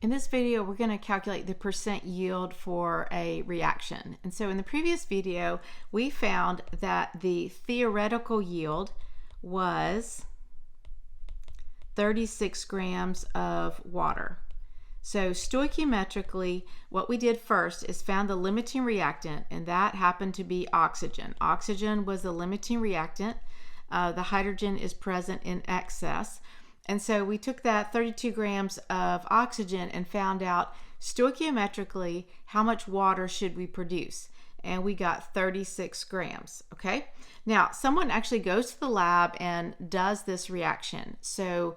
In this video, we're going to calculate the percent yield for a reaction. And so in the previous video, we found that the theoretical yield was 36 grams of water. So stoichiometrically, what we did first is found the limiting reactant, and that happened to be oxygen. Oxygen was the limiting reactant. The hydrogen is present in excess. And so we took that 32 grams of oxygen and found out stoichiometrically how much water should we produce. And we got 36 grams, okay? Now, someone actually goes to the lab and does this reaction. So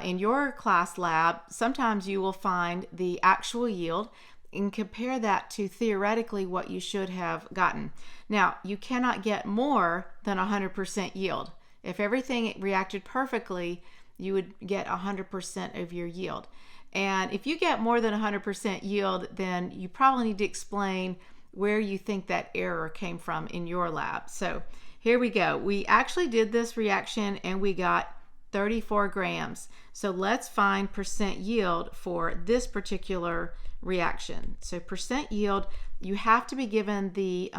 in your class lab, sometimes you will find the actual yield and compare that to theoretically what you should have gotten. Now, you cannot get more than 100% yield. If everything reacted perfectly, you would get 100% of your yield. And if you get more than 100% yield, then you probably need to explain where you think that error came from in your lab. So here we go. We actually did this reaction and we got 34 grams. So let's find percent yield for this particular reaction. So percent yield, you have to be given the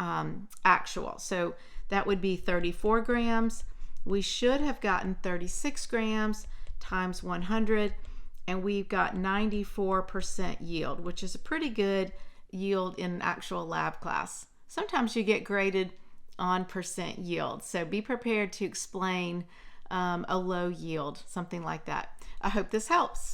actual. So that would be 34 grams. We should have gotten 36 grams times 100, and we've got 94% yield, which is a pretty good yield in an actual lab class. Sometimes you get graded on percent yield, so be prepared to explain a low yield, something like that. I hope this helps.